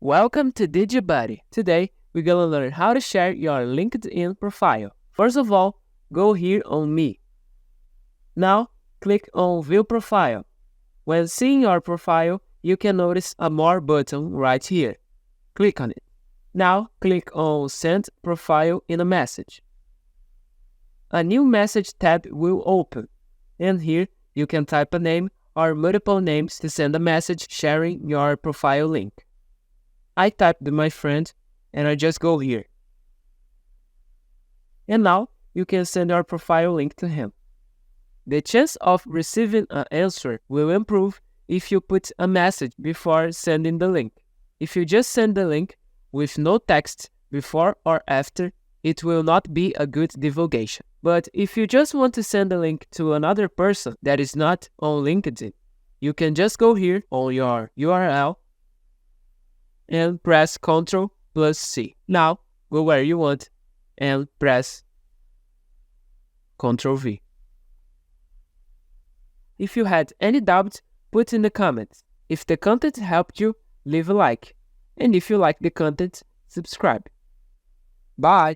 Welcome to DigiBuddy. Today, we're gonna learn how to share your LinkedIn profile. First of all, go here on Me. Now, click on View Profile. When seeing your profile, you can notice a More button right here. Click on it. Now, click on Send Profile in a message. A new message tab will open, and here you can type a name or multiple names to send a message sharing your profile link. I typed my friend and I just go here. And now you can send your profile link to him. The chance of receiving an answer will improve if you put a message before sending the link. If you just send the link with no text before or after, it will not be a good divulgation. But if you just want to send a link to another person that is not on LinkedIn, you can just go here on your URL and press Ctrl+C. Now, go where you want and press Ctrl+V. If you had any doubt, put in the comments. If the content helped you, leave a like. And if you like the content, subscribe. Bye!